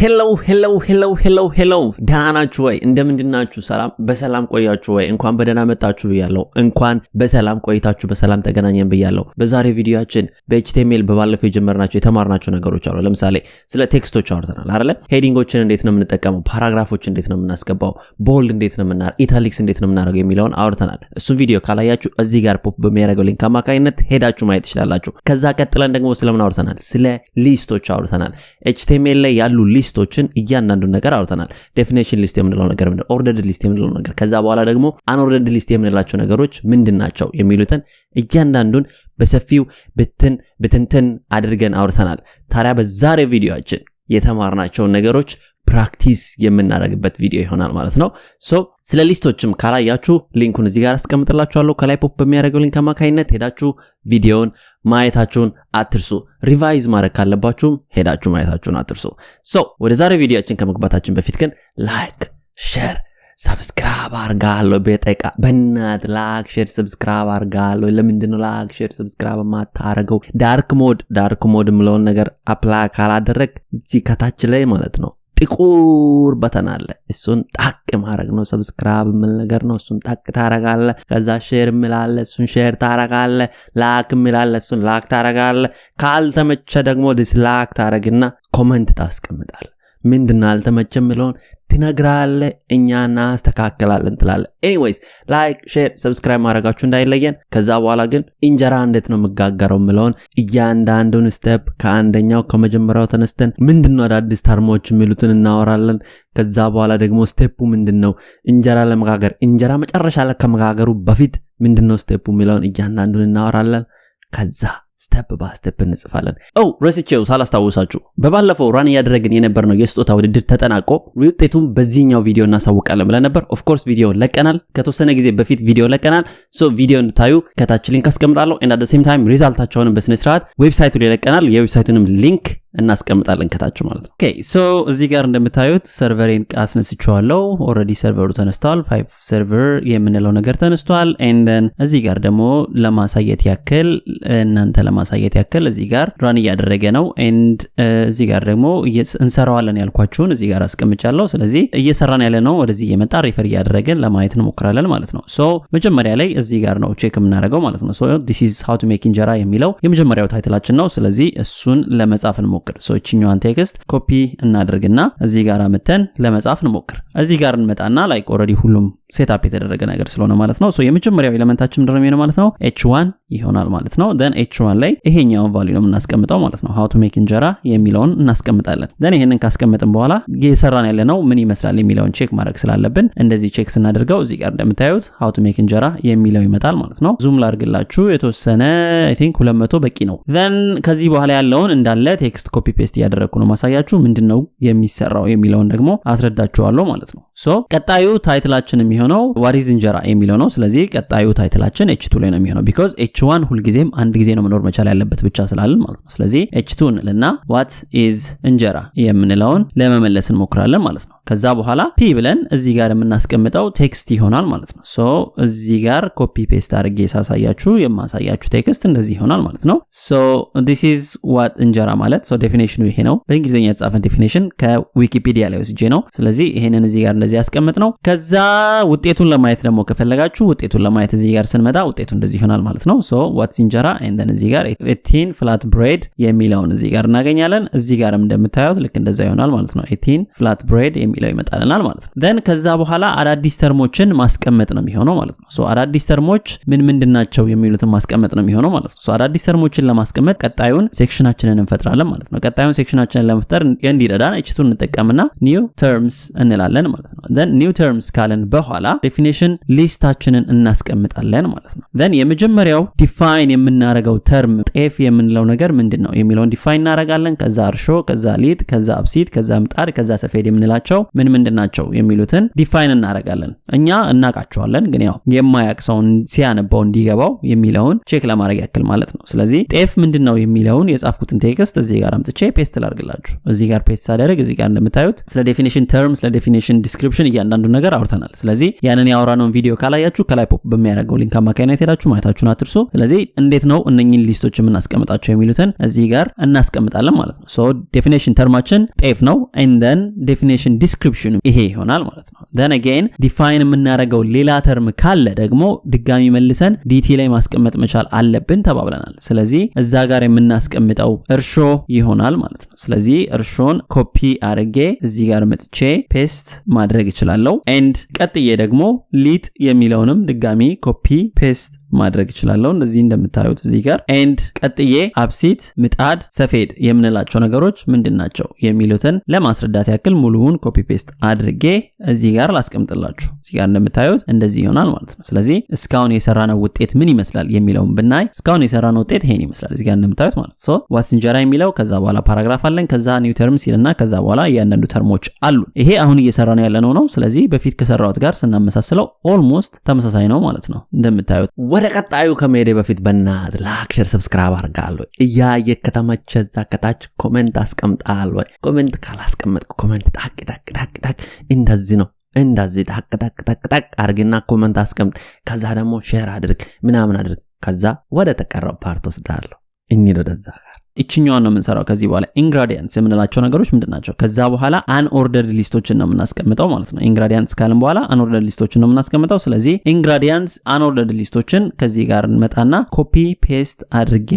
ሄሎ ደህና ናችሁ ወይ? እንደምንድናችሁ? ሰላም በሰላም ቆያችሁ ወይ? እንኳን በደህና መጣችሁ ብያለሁ። እንኳን በሰላም ቆይታችሁ በሰላም ተገናኘን ብያለሁ። በዛሬ ቪዲዮአችን በኤችቲኤምኤል በባለፈው የጀመርናቸው የተማርናቸው ነገሮች አሉ። ለምሳሌ ስለ ቴክስቶች አውርተናል አይደል? ሄዲንጎችን እንዴት ነው የምንጠቀመው፣ ፓራግራፎችን እንዴት ነው የምናስገባው፣ ቦልድ እንዴት ነው የምናደርገው፣ ኢታሊክስ እንዴት ነው የምናደርገው የሚለውን አውርተናል። እሱን ቪዲዮ ካላያችሁ እዚህ ጋር ፖፕ በሚያደርገው ሊንክ አማካኝነት ሄዳችሁ ማየት ትችላላችሁ። ከዛ ቀጥለን ደግሞ ስለምን አውርተናል? ስለ ሊስቶች አውርተናል። ኤችቲኤምኤል ላይ ያሉ ሊስቶችን እያንዳንዱ ነገር አውርተናል። ዴፊኒሽን ሊስት የምንለው ነገር ምንድነው? ኦርደርድ ሊስት የምንለው ነገር፣ ከዛ በኋላ ደግሞ አንኦርደርድ ሊስት የምንላቸው ነገሮች ምንድናቸው የሚሉትን እያንዳንዱን በሰፊው ብትንትን አድርገን አውርተናል። ታዲያ በዛሬ ቪዲዮአችን የተማርናቸው ነገሮች ፕራክቲስ የምናደርግበት ቪዲዮ ይሆናል ማለት ነው። ስለ ሊስቶችም ካላያችሁ ሊንኩን እዚህ ጋር አስቀምጥላችኋለሁ። ከላይ ፖፕ በሚያደርገው ሊንክ አማካኝነት ሄዳችሁ ቪዲዮውን ማየታችሁን አትርሱ። ሪቫይዝ ማድረግ ካለባችሁም ሄዳችሁ ማየታችሁን አትርሱ። ወደ ዛሬ ቪዲዮአችን ከመግባታችን በፊት ግን ላይክ፣ ሼር፣ ሰብስክራይብ አርጋለሁ። በእናት ላይክ፣ ሼር፣ ሰብስክራይብ አርጋለሁ። ለምንድነው ላይክ፣ ሼር፣ ሰብስክራይብ ማታረገው? ዳርክ ሞድ ምለውን ነገር አፕላይ ካላደረግ እዚህ ከታች ላይ ማለት ነው ጥቁር በተን አለ። እሱን ጣቅ ማድረግ ነው። ሰብስክራይብ ምን ነገር ነው? እሱን ጣቅ ታረጋለ። ከዛ ሼር ምላለ፣ እሱን ሼር ታረጋለ። ላይክ ምላለ፣ እሱን ላይክ ታረጋለ። ካልተመቸ ደግሞ ዲስላይክ ታረግና ኮሜንት ታስቀምጣለ። ምንድነው አልተመቸም ምለውን ትነግራለ፣ እኛና አስተካክላለን ትላለ። ኤኒዌይስ ላይክ፣ ሼር፣ ሰብስክራይብ ማድረጋችሁ እንዳይለየን። ከዛ በኋላ ግን እንጀራ እንዴት ነው መጋገረው ምለውን እያንዳንዱን ስቴፕ ከአንደኛው ከመጀመሪያው ተነስተን ምንድነው አዳዲስ ተርሞች የሚሉትን እናወራለን። ከዛ በኋላ ደግሞ ስቴፑ ምንድነው እንጀራ ለመጋገር፣ እንጀራ መጨረሻ ላይ ከመጋገሩ በፊት ምንድነው ስቴፑ የሚለውን እያንዳንዱን እናወራለን። ከዛ ስቴፕ ባይ ስቴፕ እንጽፋለን። ረስቼው ሳላስታውሳችሁ በባለፈው ራን ያደረግን የነበርነው የስጦታ ውድድር ተጠናቆ ውጤቱን በዚህኛው ቪዲዮ እናሳውቃለን ብለን ነበር። ኦፍ ኮርስ ቪዲዮ ለቀናል። ከተወሰነ ጊዜ በፊት ቪዲዮ ለቀናል። ቪዲዮ እንድታዩ ከታች ሊንክ አስቀምጣለሁ። and at the same time ሪዛልታቸውን በስነ ስርዓት ዌብሳይቱ ላይ ለቀናል። የዌብሳይቱንም ሊንክ እናስቀምጣለን ከታች ማለት ነው። ኦኬ እዚህ ጋር እንደምታዩት ሰርቨሬን አስነስቼዋለሁ። ኦሬዲ ሰርቨሩ ተነስቷል። 5 ሰርቨር የምንለው ነገር ተነስቷል። and then እዚህ ጋር ደግሞ ለማሳየት ያክል እዚህ ጋር ራን እያደረገ ነው። and እዚህ ጋር ደግሞ እንሰራዋለን ያልኳችሁን እዚህ ጋር አስቀምጫለሁ። ስለዚህ እየሰራን ያለ ነው። ወደዚህ እየመጣ ሪፈር እያደረገን ለማየት እንሞክራለን ማለት ነው። መጀመሪያ ላይ እዚህ ጋር ነው ቼክ የምናደርገው ማለት ነው። this is how to make injera የሚለው የመጀመሪያው ታይትላችን ነው። ስለዚህ እሱን ለመጻፍ እንሞክር። እቺኛዋን ቴክስት ኮፒ እናደርግና እዚህ ጋር አመተን ለመጻፍ እንሞክር። እዚህ ጋር እንመጣና ላይክ ኦሬዲ ሁሉም ሴትአፕ የተደረገ ነገር ስለሆነ ማለት ነው። የመጀመሪያው ኤለመንታችን ምንድነው የሚሆነው ማለት ነው? h1 ይሆናል ማለት ነው። then h1 ላይ ይሄኛውን ቫልዩ ነው እናስቀምጠው ማለት ነው። how to make injera የሚለውን እናስቀምጣለን። then ይሄንን ካስቀመጥን በኋላ እየሰራን ያለነው ምን ይመስላል የሚለውን ቼክ ማድረግ ስላለብን እንደዚህ ቼክ ስናደርገው እዚህ ጋር እንደምታዩት how to make injera የሚለው ይመጣል ማለት ነው። ዙም ላድርግላችሁ የተወሰነ I think 200 በቂ ነው። then ከዚህ በኋላ ያለውን እንዳለ ቴክስት ኮፒ ፔስት ያደረኩ ነው ማሳያችሁ። ምንድነው የሚሰራው የሚለውን ደግሞ አስረዳችኋለሁ ማለት ነው። ቀጣዩ ታይትላችን የሚሆነው what is injera የሚለው ነው። ስለዚህ ቀጣዩ ታይትላችን h2 ላይ ነው የሚሆነው because h1 ሁሉ ጊዜም አንድ ጊዜ ነው መኖር መቻል ያለበት ብቻ ስላልን ማለት ነው። ስለዚህ h2 እንልና what is injera የምንለውን ለመመለስ እንሞክራለን ማለት ነው። ከዛ በኋላ p ብለን እዚህ ጋር የምናስቀምጠው ቴክስት ይሆናል ማለት ነው። እዚህ ጋር ኮፒ ፔስት አድርጌ ሳሳያችሁ የማሳያችሁ ቴክስት እንደዚህ ይሆናል ማለት ነው። this is what injera ማለት ዴፊኒሽኑ ይሄ ነው። በእንግሊዘኛ የተጻፈ ዴፊኒሽን ከዊኪፒዲያ ላይ ወስጄ ነው። ስለዚህ ይሄንን እዚህ ጋር እንደዚህ ያስቀምጥ ነው። ከዛ ውጤቱን ለማየት ደግሞ ከፈለጋችሁ ውጤቱን ለማየት እዚህ ጋር ስንመጣ ውጤቱ እንደዚህ ይሆናል ማለት ነው። what's injera and then እዚህ ጋር 18 flat bread የሚለውን እዚህ ጋር እናገኛለን። እዚህ ጋርም እንደምታዩት ልክ እንደዛ ይሆናል ማለት ነው። 18 flat bread የሚለው ይመጣልናል ማለት ነው። then ከዛ በኋላ አዳዲስ ተርሞችን ማስቀመጥ ነው የሚሆነው ማለት ነው። አዳዲስ ተርሞች ምንድናቸው የሚሉትን ማስቀመጥ ነው የሚሆነው ማለት ነው። አዳዲስ ተርሞችን ለማስቀመጥ ቀጣዩን ሴክሽናችንን እንፈጥራለን ማለት ነው። ቀጣዩን ሴክሽናችንን ለመፍጠር እንዲረዳን h2 እንጠቀምና new terms እንላለን ማለት ነው። then new terms ካለን በኋላ ዴፊኒሽን ሊስታችንን እናስቀምጣለን ማለት ነው። then የመጀመሪያው ዲፋይን የምናረጋው ተርም ጤፍ የምንለው ነገር ምንድነው የሚለውን ዲፋይን እናረጋለን። ከዛ እርሾ፣ ከዛ ሊጥ፣ ከዛ አብሲት፣ ከዛ ምጣድ፣ ከዛ ሰፌድ የምንላቸው ምን ምንድናቸው የሚሉትን ዲፋይን እናደርጋለን እኛ እናቃቸዋለን ግን ያው የማያቅሰውን ሲያነባው እንዲገባው የሚለውን ቼክ ለማድረግ ያክል ማለት ነው ስለዚህ ጤፍ ምንድነው የሚለውን የጻፍኩትን ቴክስት እዚህ ጋር አምጥቼ ፔስት ላድርግላችሁ እዚህ ጋር ፔስት አደረግ እዚህ ጋር እንደምታዩት ስለ ዴፊኒሽን ተርም ስለ ዴፊኒሽን ዲስክሪፕሽን እያንዳንዱ ነገር አውርተናል ስለዚህ ያንን ያወራነውን ቪዲዮ ካላያችሁ ከላይ ፖፕ በሚያደርገው ሊንክ አማካኝነት ሄዳችሁ ማየታችሁን አትርሱ ስለዚህ እንዴት ነው እነኚህን ሊስቶች የምናስቀምጣቸው የሚሉትን እዚህ ጋር እናስቀምጣለን ማለት ነው ሶ ዴፊኒሽን ተርማችን ጤፍ ነው and then ዴፊኒሽን ዲስክሪፕሽን ይሄ ይሆናል ማለት ነው then again ዲፋይን የምናደርገው ሌላ ተርም ካለ ደግሞ ድጋሚ መልሰን ዲቲ ላይ ማስቀመጥ መቻል አለብን ተባብለናል ስለዚህ እዛ ጋር የምናስቀምጠው እርሾ ይሆናል ማለት ነው ስለዚህ እርሾን ኮፒ አድርጌ እዚህ ጋር መጥቼ ፔስት ማድረግ እችላለሁ and ቀጥዬ ደግሞ ሊጥ የሚለውንም ድጋሚ ኮፒ ፔስት ማድረግ እችላለሁ እንደዚህ እንደምታዩት እዚህ ጋር and ቀጥዬ አብሲት ምጣድ ሰፌድ የምንላቸው ነገሮች ምንድናቸው የሚሉትን ለማስረዳት ያክል ሙሉውን ኮፒ ፔስት አድርጌ እዚህ ጋር ላስቀምጥላችሁ እዚህ ጋር እንደምታዩት እንደዚህ ይሆናል ማለት ነው ስለዚህ እስካሁን የሰራነው ውጤት ምን ይመስላል የሚለውን ብናይ እስካሁን የሰራነው ውጤት ይሄን ይመስላል እዚህ ጋር እንደምታዩት ማለት ነው ዋትስ እንጀራ የሚለው ከዛ በኋላ ፓራግራፍ አለን ከዛ ኒው ተርምስ ይልና ከዛ በኋላ ያንዳንዱ ተርሞች አሉ ይሄ አሁን እየሰራነው ያለነው ነው ስለዚህ በፊት ከሰራውት ጋር ስናመሳስለው ኦልሞስት ተመሳሳይ ነው ማለት ነው እንደምታዩት ወደ ቀጣዩ ከመሄዴ በፊት በእናት ላይክ ሼር ሰብስክራይብ አድርጋለሁ እያየከተመቸ ዛከታች ኮሜንት አስቀምጣለሁ ኮሜንት ካላስቀመጥኩ ኮሜንት ጣቅ እንደዚህ ነው እንደዚህ ጣቅ አርግና ኮሜንት አስቀምጥ ከዛ ደግሞ ሼር አድርግ ምናምን አድርግ ከዛ ወደ ተቀረው ፓርት ወስዳለሁ እንዴ ወደዛ ጋር እቺኛው ነው የምንሰራው ከዚህ በኋላ ኢንግሪዲየንትስ የምንላቸው ነገሮች ምንድናቸው ከዛ በኋላ አንኦርደርድ ሊስቶችን ነው የምናስቀምጠው ማለት ነው ኢንግሪዲየንትስ ካልን በኋላ አንኦርደርድ ሊስቶችን ነው የምናስቀምጠው ስለዚህ ኢንግሪዲየንትስ አንኦርደርድ ሊስቶችን ከዚህ ጋር እንመጣና ኮፒ ፔስት አድርጌ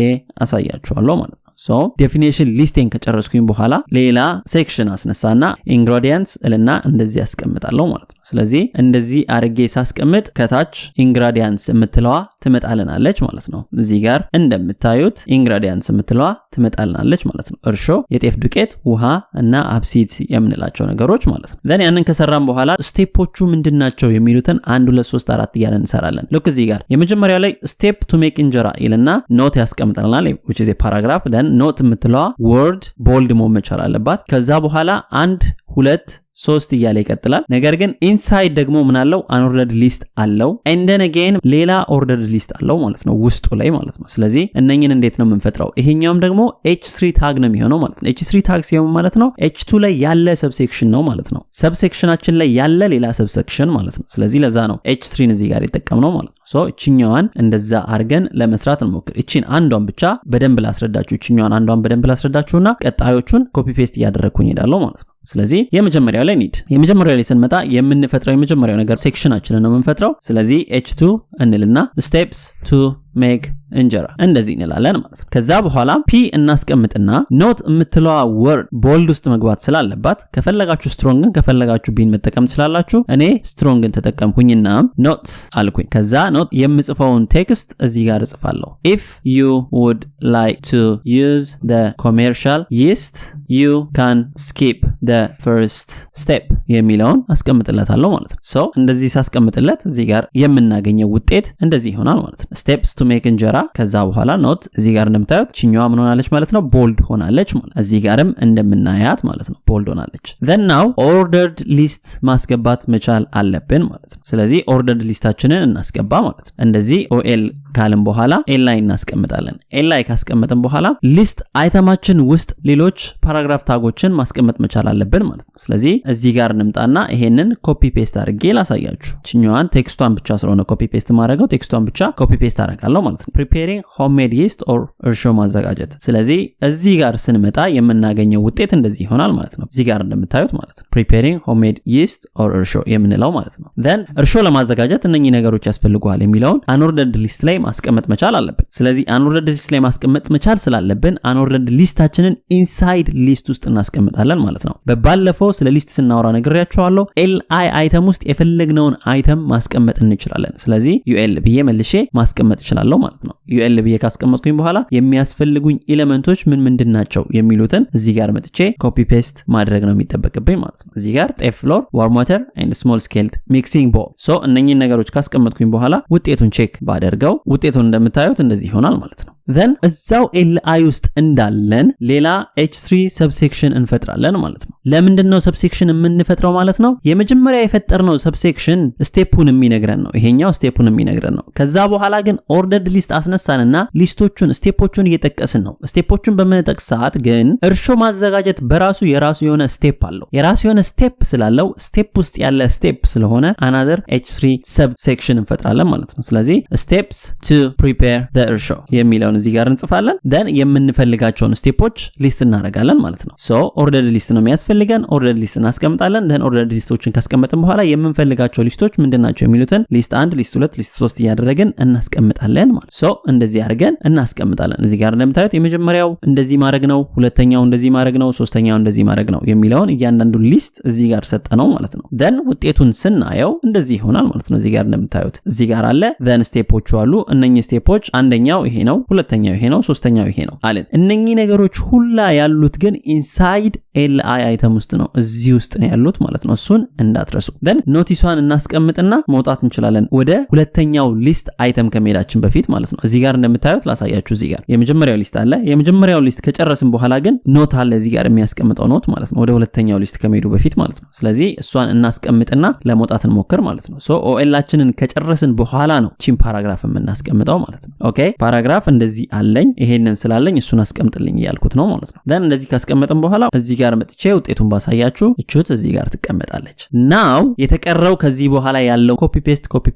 አሳያችኋለሁ ማለት ነው ሶ ዴፊኒሽን ሊስቲንግ ከጨረስኩኝ በኋላ ሌላ ሴክሽን አስነሳና ኢንግሪዲየንትስ እልና እንደዚህ ያስቀምጣለሁ ማለት ነው ስለዚህ እንደዚህ አርጌ ሳስቀምጥ ከታች ኢንግሪዲየንትስ የምትለዋ ትመጣልናለች ማለት ነው እዚህ ጋር እንደምታዩት ኢንግሪዲየንትስ የምትለዋ ትመጣልናለች ማለት ነው እርሾ የጤፍ ዱቄት ውሃ እና አብሲት የምንላቸው ነገሮች ማለት ነው then ያንን ከሰራን በኋላ ስቴፖቹ ምንድናቸው የሚሉትን 1 2 3 4 እያለን እንሰራለን ልክ እዚህ ጋር የመጀመሪያው ላይ ስቴፕ ቱ ሜክ እንጀራ ይልና ኖት ያስቀምጠናል which is a paragraph then ኖት የምትለዋ ወርድ ቦልድ መሆን መቻል አለባት ከዛ በኋላ 1 2 3 እያለ ይቀጥላል ነገር ግን ኢንሳይድ ደግሞ ምን አለው አንኦርደርድ ሊስት አለው and then again ሌላ ኦርደርድ ሊስት አለው ማለት ነው ውስጡ ላይ ማለት ነው ስለዚህ እነኝን እንዴት ነው የምንፈጥረው ይሄኛውም ደግሞ h3 ታግ ነው የሚሆነው ማለት ነው h3 ታግ ሲሆን ማለት ነው h2 ላይ ያለ ሰብሴክሽን ነው ማለት ነው ሰብሴክሽናችን ላይ ያለ ሌላ ሰብሴክሽን ማለት ነው ስለዚህ ለዛ ነው h3 እዚህ ጋር የተጠቀምነው ማለት ነው ሶ እቺኛዋን እንደዛ አርገን ለመስራት እንሞክር እቺን አንዷን ብቻ በደንብ ላስረዳችሁ እቺኛዋን አንዷን በደንብ ላስረዳችሁና ቀጣዮቹን ኮፒ ፔስት እያደረኩኝ ሄዳለሁ ማለት ነው ስለዚህ የመጀመሪያው ላይ ኒድ የመጀመሪያው ላይ ስንመጣ የምንፈጥረው የመጀመሪያው ነገር ሴክሽናችንን ነው የምንፈጥረው ስለዚህ h2 እንልና ስቴፕስ ቱ ሜክ እንጀራ እንደዚህ እንላለን ማለት ነው ከዛ በኋላ ፒ እናስቀምጥና ኖት የምትለዋ ወርድ ቦልድ ውስጥ መግባት ስላለባት ከፈለጋችሁ ስትሮንግን ከፈለጋችሁ ቢን መጠቀም ትችላላችሁ እኔ ስትሮንግን ተጠቀምኩኝና ኖት አልኩኝ ከዛ ኖት የምጽፈውን ቴክስት እዚህ ጋር እጽፋለሁ if you would like to use the commercial yeast you can skip the first step የሚለውን አስቀምጥለታለሁ ማለት ነው ሶ እንደዚህ ሳስቀምጥለት እዚህ ጋር የምናገኘው ውጤት እንደዚህ ይሆናል ማለት ነው steps to make እንጀራ ከዛ በኋላ ኖት እዚህ ጋር እንደምታዩት ቺኛዋ ምን ሆናለች ማለት ነው ቦልድ ሆናለች ማለት እዚህ ጋርም እንደምናያት ማለት ነው ቦልድ ሆናለች then now ordered list ማስገባት መቻል አለብን ማለት ነው ስለዚህ ordered ሊስታችንን እናስገባ ማለት ነው እንደዚህ ol ካልን በኋላ ኤል ላይ እናስቀምጣለን ኤል ላይ ካስቀመጥን በኋላ ሊስት አይተማችን ውስጥ ሌሎች ፓራግራፍ ታጎችን ማስቀመጥ መቻል አለብን ማለት ነው ስለዚህ እዚህ ጋር እንምጣና ይሄንን ኮፒ ፔስት አድርጌ ላሳያችሁ ቺኛዋን ቴክስቷን ብቻ ስለሆነ ኮፒ ፔስት ማድረገው ቴክስቷን ብቻ ኮፒ ፔስት አደርጋለሁ ማለት ነው preparing homemade yeast or እርሾ ማዘጋጀት ስለዚህ እዚህ ጋር ስንመጣ የምናገኘው ውጤት እንደዚህ ይሆናል ማለት ነው እዚህ ጋር እንደምታዩት ማለት ነው preparing homemade yeast or እርሾ የምንለው ማለት ነው then እርሾ ለማዘጋጀት እነኚህ ነገሮች ያስፈልጋል የሚለውን አንኦርደርድ ሊስት ላይ ማስቀመጥ መቻል አለብን ስለዚህ አንኦርደርድ ሊስት ላይ ማስቀመጥ መቻል ስላለብን አንኦርደርድ ሊስታችንን ኢንሳይድ ሊስት ውስጥ እናስቀምጣለን ማለት ነው በባለፈው ስለ ሊስት ስናወራ ነግሬያችኋለሁ li አይተም ውስጥ የፈለግነውን አይተም ማስቀመጥ እንችላለን ስለዚህ ul ብዬ መልሼ ማስቀመጥ እችላለሁ ማለት ነው ul ብዬ ካስቀመጥኩኝ በኋላ የሚያስፈልጉኝ ኤለመንቶች ምን ምንድናቸው የሚሉትን እዚህ ጋር መጥቼ ኮፒ ፔስት ማድረግ ነው የሚጠበቅብኝ ማለት ነው እዚህ ጋር ጤፍ ፍሎር ዋርም ዋተር and small scaled mixing bowl ሶ እነኚህን ነገሮች ካስቀመጥኩኝ በኋላ ውጤቱን ቼክ ባደርገው ውጤቱን እንደምታዩት እንደዚህ ይሆናል ማለት ነው then እዛው li ውስጥ እንዳለን ሌላ h3 ሰብሴክሽን እንፈጥራለን ማለት ነው። ለምንድነው ሰብሴክሽን የምንፈጥረው ማለት ነው? የመጀመሪያ የፈጠርነው ሰብሴክሽን ስቴፑን የሚነግረን ነው። ይሄኛው ስቴፑን የሚነግረን ነው። ከዛ በኋላ ግን ኦርደርድ ሊስት አስነሳንና ሊስቶቹን ስቴፖቹን እየጠቀስን ነው። ስቴፖቹን በመጠቅስ ሰዓት ግን እርሾ ማዘጋጀት በራሱ የራሱ የሆነ ስቴፕ አለው። የራሱ የሆነ ስቴፕ ስላለው ስቴፕ ውስጥ ያለ ስቴፕ ስለሆነ another h3 ሰብሴክሽን እንፈጥራለን ማለት ነው። ስለዚህ steps to prepare the እርሾ የሚለውን እዚህ ጋር እንጽፋለን። then የምንፈልጋቸውን ስቴፖች ሊስት እናደርጋለን ማለት ነው። so ordered list ነው የሚያስፈልገን። ordered list እናስቀምጣለን። then ordered listoችን ካስቀመጥን በኋላ የምንፈልጋቸው ሊስቶች ምንድናቸው የሚሉትን ሊስት 1 ሊስት 2 ሊስት 3 እያደረግን እናስቀምጣለን ማለት so እንደዚህ አድርገን እናስቀምጣለን። እዚህ ጋር እንደምታዩት የመጀመሪያው እንደዚህ ማድረግ ነው፣ ሁለተኛው እንደዚህ ማድረግ ነው፣ ሶስተኛው እንደዚህ ማድረግ ነው የሚለውን እያንዳንዱን ሊስት እዚህ ጋር ሰጠነው ማለት ነው። then ውጤቱን ስናየው እንደዚህ ይሆናል ማለት ነው። እዚህ ጋር እንደምታዩት እዚህ ጋር አለ then ስቴፖች አሉ። እነኚህ ስቴፖች አንደኛው ይሄ ነው፣ ሁለተኛው ይሄ ነው፣ ሶስተኛው ይሄ ነው አለን። እነኚህ ነገሮች ሁላ ያሉት ግን ኢንሳይድ li አይተም ውስጥ ነው፣ እዚህ ውስጥ ነው ያሉት ማለት ነው። እሱን እንዳትረሱ። then ኖቲሷን እናስቀምጥና መውጣት እንችላለን ወደ ሁለተኛው ሊስት አይተም ከመሄዳችን በፊት ማለት ነው። እዚህ ጋር እንደምታዩት ላሳያችሁ። እዚህ ጋር የመጀመሪያው ሊስት አለ። የመጀመሪያው ሊስት ከጨረስን በኋላ ግን ኖት አለ እዚህ ጋር የሚያስቀምጠው ኖት ማለት ነው፣ ወደ ሁለተኛው ሊስት ከመሄዱ በፊት ማለት ነው። ስለዚህ እሷን እናስቀምጥና ለመውጣት እንሞክር ማለት ነው። ሶ ኦኤላችንን ከጨረስን በኋላ ነው ቺን ፓራግራፍ የምናስቀምጠው ማለት ነው። ኦኬ ፓራግራፍ እንደዚህ አለኝ፣ ይሄንን ስላለኝ እሱን አስቀምጥልኝ እያልኩት ነው ማለት ነው። then እንደዚህ ካስቀመጥን በኋላ እዚህ ጋር መጥቼ ውጤቱን ባሳያችሁ እቹት እዚህ ጋር ትቀመጣለች። ናው የተቀረው ከዚህ በኋላ ያለው ኮፒ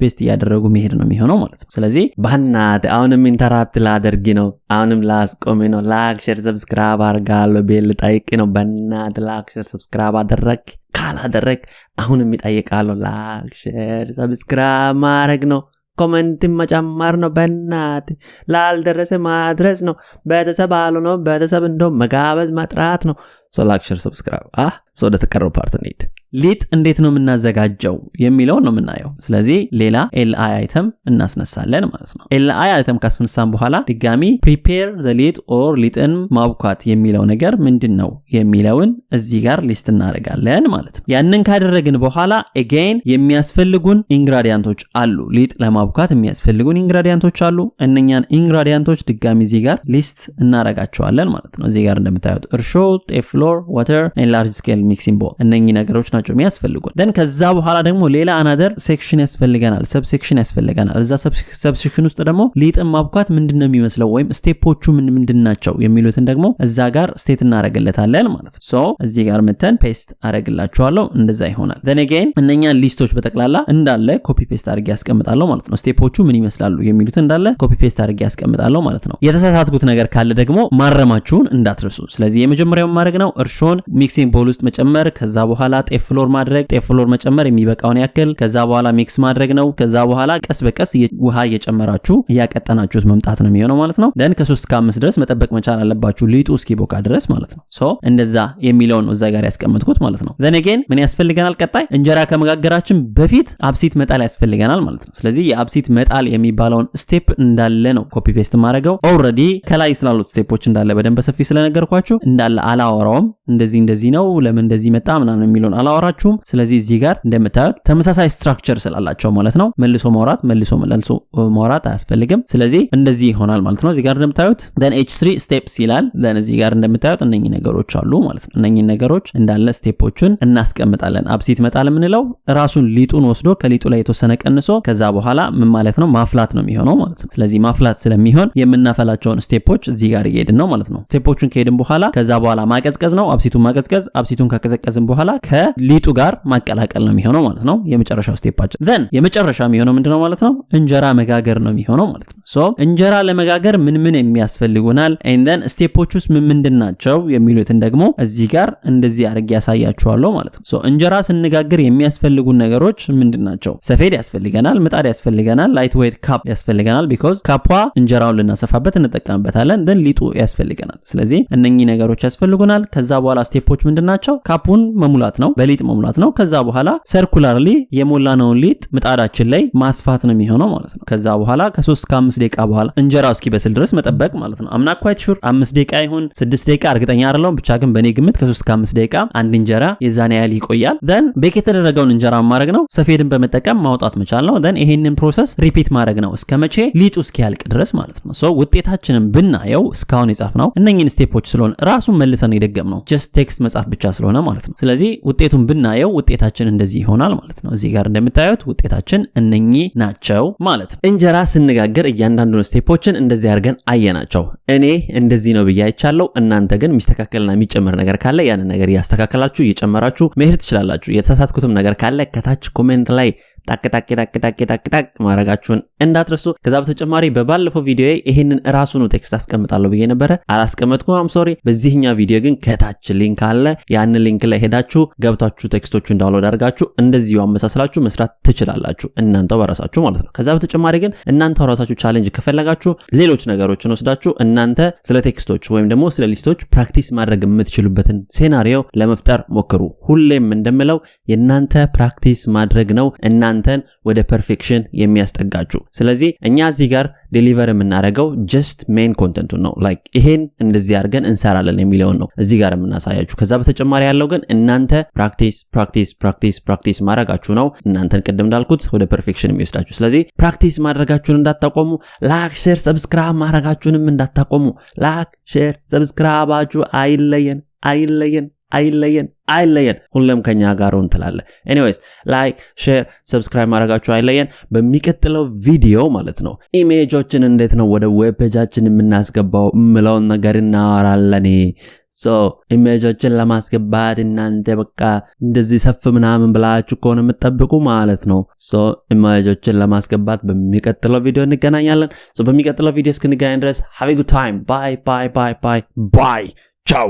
ፔስት እያደረጉ መሄድ ነው የሚሆነው ማለት ነው። ስለዚህ ባናት አሁንም ኢንተራፕት ላደርግ ነው፣ አሁንም ላስቆም ነው። ላይክ ሼር ሰብስክራይብ አድርጋለሁ ቤል ጠይቅ ነው። ባናት ላይክ ሼር ሰብስክራይብ አደረክ ካላደረክ አሁንም ይጠይቃለሁ። ላይክ ሼር ሰብስክራይብ ማድረግ ነው፣ ኮሜንት መጨመር ነው። በእናት ላልደረሰ ማድረስ ነው። ቤተሰብ አልሆነ ቤተሰብ እንደው መጋበዝ መጥራት ነው። ሶ ላይክ ሼር ሰብስክራይብ ሶ ወደ ተቀረው ፓርት እንሂድ። ሊት እንዴት ነው የምናዘጋጀው የሚለው ነው የምናየው። ስለዚህ ሌላ li አይተም እናስነሳለን ማለት ነው። li አይተም ካስነሳን በኋላ ድጋሚ prepare the leet or ሊጥን ማብኳት የሚለው ነገር ምንድነው የሚለውን እዚህ ጋር ሊስት እናደርጋለን ማለት ነው። ያንን ካደረግን በኋላ again የሚያስፈልጉን ኢንግሪዲየንቶች አሉ። ሊጥ ለማብኳት የሚያስፈልጉን ኢንግሪዲየንቶች አሉ። እነኛን ኢንግሪዲየንቶች ድጋሚ እዚህ ጋር ሊስት እናደርጋቸዋለን ማለት ነው። እዚህ ጋር እንደምታዩት እርሾ፣ ጤፍ ፍሎር፣ water and large scale mixing bowl እነኚህ ነገሮች ናቸው የሚያስፈልጉን። then ከዛ በኋላ ደግሞ ሌላ another section ያስፈልገናል፣ ሰብሴክሽን ያስፈልገናል። እዛ ሰብሴክሽን ውስጥ ደግሞ ሊጥን ማብኳት ምንድነው የሚመስለው ወይም ስቴፖቹ ምንድናቸው የሚሉትን ደግሞ እዛ ጋር ስቴት እናደርግለታለን ማለት ነው። ሶ እዚህ ጋር መተን ፔስት አደርግላችኋለሁ፣ እንደዛ ይሆናል። then again እነኛን ሊስቶች በጠቅላላ እንዳለ ኮፒ ፔስት አድርጌ ያስቀምጣለሁ ማለት ነው። ስቴፖቹ ምን ይመስላሉ የሚሉትን እንዳለ ኮፒ ፔስት አድርጌ ያስቀምጣለሁ ማለት ነው። የተሳሳትኩት ነገር ካለ ደግሞ ማረማችሁን እንዳትረሱ። ስለዚህ የመጀመሪያው ማድረግ ነው እርሾን ሚክሲንግ ቦል ውስጥ መጨመር፣ ከዛ በኋላ ጤፍ ፍሎር ማድረግ፣ ጤፍ ፍሎር መጨመር የሚበቃውን ያክል፣ ከዛ በኋላ ሚክስ ማድረግ ነው። ከዛ በኋላ ቀስ በቀስ ውሃ እየጨመራችሁ እያቀጠናችሁት መምጣት ነው የሚሆነው ማለት ነው። then ከ3 እስከ 5 ድረስ መጠበቅ መቻል አለባችሁ ሊጡ እስኪቦካ ድረስ ማለት ነው። ሶ እንደዛ የሚለውን ነው እዛ ጋር ያስቀምጥኩት ማለት ነው። then again ምን ያስፈልገናል? ቀጣይ እንጀራ ከመጋገራችን በፊት አብሲት መጣል ያስፈልገናል ማለት ነው። ስለዚህ የአብሲት መጣል የሚባለውን ስቴፕ እንዳለ ነው ኮፒ ፔስት ማድረገው። ኦልሬዲ ከላይ ስላሉት ስቴፖች እንዳለ በደንብ በሰፊ ስለነገርኳችሁ እንዳለ አላወራውም። እንደዚህ ነው ለምን እንደዚህ መጣ ምናምን የሚለውን አላወራችሁም። ስለዚህ እዚህ ጋር እንደምታዩት ተመሳሳይ ስትራክቸር ስላላቸው ማለት ነው መልሶ ማውራት አያስፈልግም። ስለዚህ እንደዚህ ይሆናል ማለት ነው። እዚህ ጋር እንደምታዩት then h3 steps ይላል። then እዚህ ጋር እንደምታዩት እነኚህ ነገሮች አሉ ማለት ነው። እነኚህ ነገሮች እንዳለ ስቴፖችን እናስቀምጣለን። አብሲት መጣል የምንለው ራሱን ሊጡን ወስዶ ከሊጡ ላይ የተወሰነ ቀንሶ ከዛ በኋላ ምን ማለት ነው ማፍላት ነው የሚሆነው ማለት ነው። ስለዚህ ማፍላት ስለሚሆን የምናፈላቸውን ስቴፖች እዚህ ጋር እየሄድን ነው ማለት ነው። ስቴፖቹን ከሄድን በኋላ ከዛ በኋላ ማቀዝቀዝ ነው። አብሲቱን ማቀዝቀዝ፣ አብሲቱን ካቀዘቀዝን በኋላ ከሊጡ ጋር ማቀላቀል ነው የሚሆነው ማለት ነው። የመጨረሻው ስቴፓችን then የመጨረሻ የሚሆነው ምንድነው ማለት ነው? እንጀራ መጋገር ነው የሚሆነው ማለት ነው። ሶ እንጀራ ለመጋገር ምን የሚያስፈልጉናል and then ስቴፖቹስ ምንድናቸው የሚሉትን ደግሞ እዚህ ጋር እንደዚህ አድርጌ ያሳያችኋለሁ ማለት ነው። ሶ እንጀራ ስንጋግር የሚያስፈልጉን ነገሮች ምንድናቸው? ሰፌድ ያስፈልገናል፣ ምጣድ ያስፈልገናል፣ ላይት ዌት ካፕ ያስፈልገናል because ካፓ እንጀራውን ልናሰፋበት እንጠቀምበታለን። then ሊጡ ያስፈልገናል። ስለዚህ እነኚህ ነገሮች ያስፈልጉናል። ከዛ በኋላ ስቴፖች ምንድናቸው? ካፑን መሙላት ነው። በሊጥ ሊጥ መሙላት ነው ከዛ በኋላ ሰርኩላርሊ የሞላነውን ሊጥ ምጣዳችን ላይ ማስፋት ነው የሚሆነው ማለት ነው ከዛ በኋላ ከ3 እስከ 5 ደቂቃ በኋላ እንጀራው እስኪበስል ድረስ መጠበቅ ማለት ነው አምና ኳይት ሹር 5 ደቂቃ ይሁን 6 ደቂቃ እርግጠኛ አይደለሁም ብቻ ግን በኔ ግምት ከ3 እስከ 5 ደቂቃ አንድ እንጀራ የዛኔ ያህል ይቆያል then ቤክ የተደረገውን እንጀራ ማድረግ ነው ሰፌድን በመጠቀም ማውጣት መቻል ነው then ይሄንን ፕሮሰስ ሪፒት ማድረግ ነው እስከመቼ ሊጡ እስኪያልቅ ድረስ ማለት ነው ሶ ውጤታችንን ብናየው እስካሁን የጻፍነው እነኚህን ስቴፖች ስለሆነ ራሱን መልሰን የደገምነው just ቴክስት መጻፍ ብቻ ስለሆነ ማለት ነው ስለዚህ ውጤቱን ብናየው ውጤታችን እንደዚህ ይሆናል ማለት ነው እዚህ ጋር እንደምታዩት ውጤታችን እነኚህ ናቸው ማለት ነው እንጀራ ስንጋገር እያንዳንዱን ስቴፖችን እንደዚህ አድርገን አየናቸው እኔ እንደዚህ ነው ብያይቻለሁ እናንተ ግን ሚስተካከልና የሚጨመር ነገር ካለ ያን ነገር ያስተካከላችሁ እየጨመራችሁ መሄድ ትችላላችሁ የተሳሳትኩትም ነገር ካለ ከታች ኮሜንት ላይ ታክ ማረጋችሁን እንዳትረሱ ከዛ በተጨማሪ በባለፈው ቪዲዮ ይሄንን ራሱን ቴክስት አስቀምጣለሁ ብዬ ነበር አላስቀመጥኩም አም ሶሪ በዚህኛው ቪዲዮ ግን ከታች ሊንክ አለ ያን ሊንክ ላይ ሄዳችሁ ገብታችሁ ቴክስቶቹን ዳውንሎድ አድርጋችሁ እንደዚሁ አመሳስላችሁ መስራት ትችላላችሁ እናንተው በራሳችሁ ማለት ነው ከዛ በተጨማሪ ግን እናንተው ራሳችሁ ቻሌንጅ ከፈለጋችሁ ሌሎች ነገሮችን ወስዳችሁ እናንተ ስለ ቴክስቶች ወይም ደግሞ ስለ ሊስቶች ፕራክቲስ ማድረግ የምትችሉበትን ሴናሪዮ ለመፍጠር ሞክሩ ሁሌም እንደምለው የናንተ ፕራክቲስ ማድረግ ነው እናንተን ወደ ፐርፌክሽን የሚያስጠጋችሁ ስለዚህ እኛ እዚህ ጋር ዴሊቨር የምናደርገው just main content ነው like ይሄን እንደዚህ አድርገን እንሰራለን የሚለውን ነው እዚህ ጋር የምናሳያችሁ ከዛ በተጨማሪ ያለው ግን እናንተ ፕራክቲስ ማድረጋችሁ ነው እናንተን ቅድም እንዳልኩት ወደ ፐርፌክሽን የሚወስዳችሁ ስለዚህ ፕራክቲስ ማድረጋችሁን እንዳታቆሙ ላይክ ሼር ሰብስክራይብ ማድረጋችሁንም እንዳታቆሙ ላይክ ሼር ሰብስክራይባችሁ አይለየን ሁሉም ከኛ ጋር ሆን ተላለ anyways like share subscribe ማድረጋችሁ አይለየን በሚቀጥለው ቪዲዮ ማለት ነው ኢሜጆችን እንዴት ነው ወደ ዌብ ፔጃችን የምናስገባው ምለውን ነገር እናወራለን so ኢሜጆችን ለማስገባት እናንተ በቃ እንደዚህ ሰፍ ምናምን ብላችሁ ከሆነ የምትጠብቁ ማለት ነው so ኢሜጆችን ለማስገባት በሚቀጥለው ቪዲዮ እንገናኛለን so በሚቀጥለው ቪዲዮ እስክንገናኝ ድረስ have a good time bye ciao